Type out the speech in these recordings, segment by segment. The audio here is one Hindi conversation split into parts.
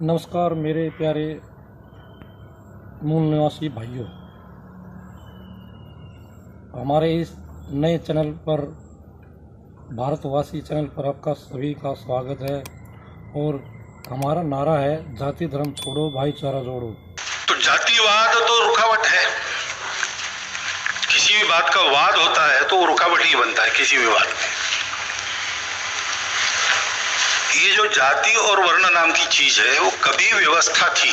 नमस्कार मेरे प्यारे मूल निवासी भाइयों, हमारे इस नए चैनल पर, भारतवासी चैनल पर आपका सभी का स्वागत है। और हमारा नारा है, जाति धर्म छोड़ो, भाईचारा जोड़ो। तो जातिवाद तो रुकावट है। किसी भी बात का वाद होता है तो वो रुकावट ही बनता है किसी भी बात में। ये जो जाति और वर्ण नाम की चीज है वो कभी व्यवस्था थी,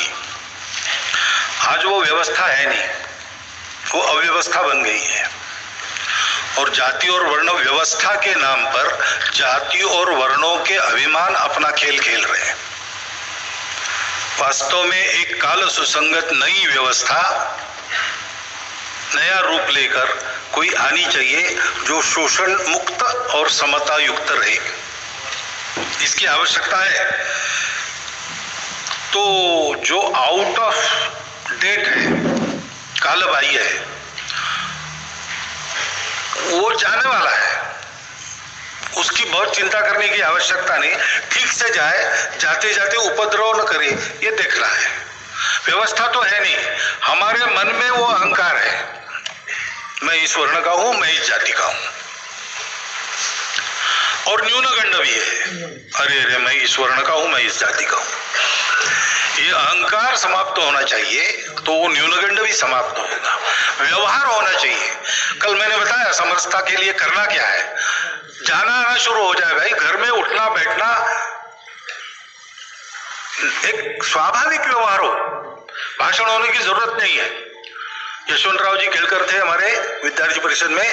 आज वो व्यवस्था है नहीं, वो अव्यवस्था बन गई है। और जाति और वर्ण व्यवस्था के नाम पर जाति और वर्णों के अभिमान अपना खेल खेल रहे हैं। वास्तव में एक काल सुसंगत नई व्यवस्था नया रूप लेकर कोई आनी चाहिए जो शोषण मुक्त और समता युक्त रहे, इसकी आवश्यकता है। तो जो आउट ऑफ डेट है, कालबाह्य है, वो जाने वाला है, उसकी बहुत चिंता करने की आवश्यकता नहीं। ठीक से जाए, जाते जाते उपद्रव न करे, ये देखना है। व्यवस्था तो है नहीं, हमारे मन में वो अहंकार है, मैं इस वर्ण का हूं, मैं इस जाति का हूं। और न्यूनगंड भी है, अरे अरे मैं इस वर्ण का हूं, मैं इस जाति का हूं। ये अहंकार समाप्त होना चाहिए, तो वो न्यूनगंड भी समाप्त होगा। व्यवहार होना चाहिए। कल मैंने बताया समरसता के लिए करना क्या है, जाना आना शुरू हो जाए भाई। घर में उठना बैठना एक स्वाभाविक व्यवहार हो, भाषण होने की जरूरत नहीं है। यशवंतराव जी केलकर थे हमारे विद्यार्थी परिषद में,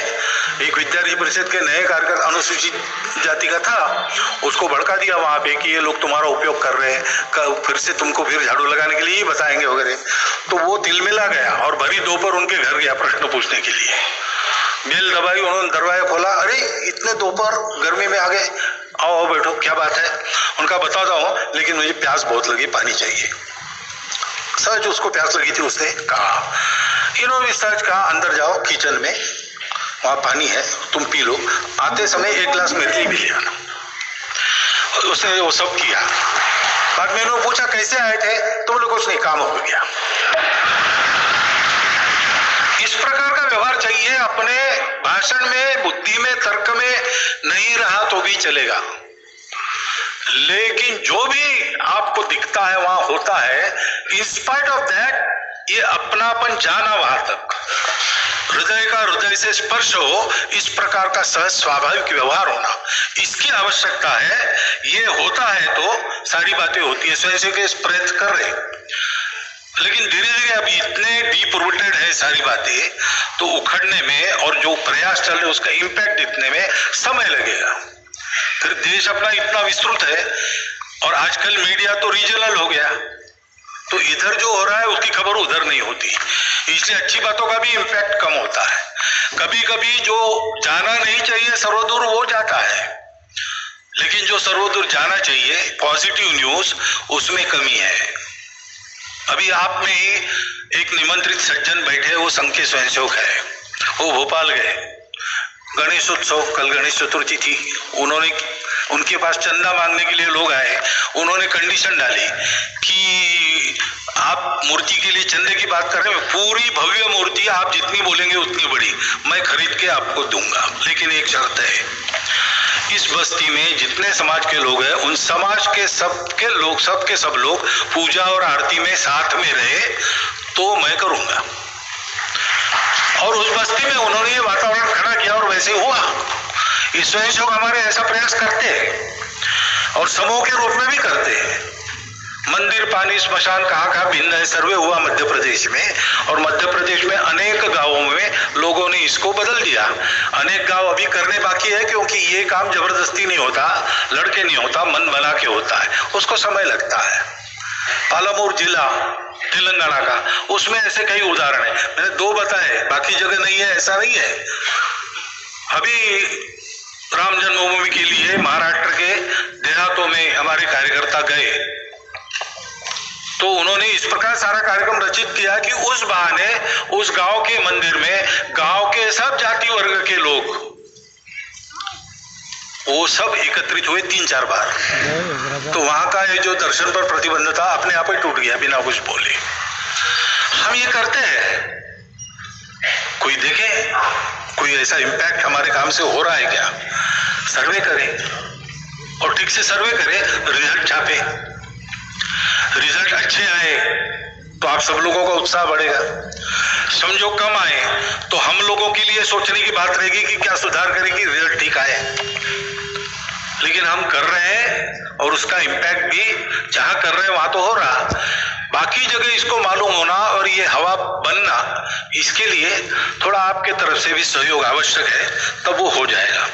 एक विद्यार्थी परिषद के नए कार्यकर्ता अनुसूचित जाति का था, उसको भड़का दिया वहां पे कि ये लोग तुम्हारा उपयोग कर रहे हैं, फिर से तुमको फिर झाड़ू लगाने के लिए ही बताएंगे वगैरह। तो वो तिलमिला गया और भरी दोपहर उनके घर गया प्रश्न पूछने के लिए। बेल दबाई, उन्होंने दरवाजा खोला, अरे इतने दोपहर गर्मी में आ गए, आओ आओ बैठो, क्या बात है। उनका बताता हूँ, लेकिन मुझे प्यास बहुत लगी, पानी चाहिए। सच उसको प्यास लगी थी, उसने कहा। इन्होंने सच कहा, अंदर जाओ किचन में, वहां पानी है, तुम पी लो, आते समय एक गिलास मेरे लिए भी ले आना। उसने वो सब किया। बाद में इन्होंने पूछा कैसे आए थे, तो बोले कुछ नहीं, काम हो गया। इस प्रकार का व्यवहार चाहिए। अपने भाषण में, बुद्धि में, तर्क में नहीं रहा तो भी चलेगा, लेकिन जो भी आपको दिखता है वहां होता है। इन स्पाइट ऑफ दैट ये अपनापन जाना वहां तक, हृदय का हृदय से स्पर्श हो, इस प्रकार का सहज स्वाभाविक व्यवहार होना, इसकी आवश्यकता है। ये होता है तो सारी बातें होती है। स्वयं के प्रयत्न कर रहे, लेकिन धीरे धीरे अभी इतने डीप रूटेड है सारी बातें, तो उखड़ने में और जो प्रयास चल रहे उसका इंपैक्ट दिखने में समय लगेगा। फिर देश अपना इतना विस्तृत है और आजकल मीडिया तो रीजनल हो गया, तो इधर जो हो रहा है उसकी खबर उधर नहीं होती, इसलिए अच्छी बातों का भी इंपैक्ट कम होता है। कभी कभी जो जाना नहीं चाहिए सर्वदूर वो जाता है, लेकिन जो सर्वदूर जाना चाहिए पॉजिटिव न्यूज, उसमें कमी है। अभी आप में ही एक निमंत्रित सज्जन बैठे, वो संघ के स्वयंसेवक है, वो भोपाल गए गणेश उत्सव, कल गणेश चतुर्थी थी। उनके पास चंदा मांगने के लिए लोग आए, उन्होंने कंडीशन डाली कि आप मूर्ति के लिए चंदे की बात कर रहे हैं, पूरी भव्य मूर्ति आप जितनी बोलेंगे उतनी बड़ी मैं खरीद के आपको दूंगा, लेकिन एक शर्त है, इस बस्ती में जितने समाज के लोग हैं उन समाज के सब लोग पूजा और आरती में साथ में रहे तो मैं करूंगा। और उस बस्ती में उन्होंने ये वातावरण खड़ा किया और वैसे हुआ। इस स्वयंसेवक हमारे ऐसा प्रयास करते हैं और समूह के रूप में भी करते हैं। मंदिर, पानी, स्मशान कहाँ भिन्न है, सर्वे हुआ मध्य प्रदेश में, और मध्य प्रदेश में अनेक गांवों में लोगों ने इसको बदल दिया। अनेक गांव अभी करने बाकी है, क्योंकि ये काम जबरदस्ती नहीं होता, लड़के नहीं होता, मन बना के होता है, उसको समय लगता है। पालामूर जिला तेलंगाना का, उसमें ऐसे कई उदाहरण है, मैंने 2 बताए, बाकी जगह नहीं है, ऐसा नहीं है। अभी राम जन्मभूमि के लिए महाराष्ट्र के देहातों में हमारे कार्यकर्ता गए, तो उन्होंने इस प्रकार सारा कार्यक्रम रचित किया कि उस बहाने उस गांव के मंदिर में गांव के सब जाति वर्ग के लोग वो सब एकत्रित हुए 3-4 बार। तो वहां का ये जो दर्शन पर प्रतिबंध था अपने आप ही टूट गया बिना कुछ बोले। हम ये करते हैं, कोई देखे कोई ऐसा इम्पैक्ट हमारे काम से हो रहा है क्या, सर्वे करें और ठीक से सर्वे करें, रिजल्ट छापे, रिजल्ट अच्छे आए तो आप सब लोगों का उत्साह बढ़ेगा। समझो कम आए तो हम लोगों के लिए सोचने की बात रहेगी कि क्या सुधार करें कि रिजल्ट ठीक आए। लेकिन हम कर रहे हैं और उसका इम्पैक्ट भी जहां कर रहे हैं वहां तो हो रहा, बाकी जगह इसको मालूम होना और ये हवा बनना, इसके लिए थोड़ा आपके तरफ से भी सहयोग आवश्यक है, तब वो हो जाएगा।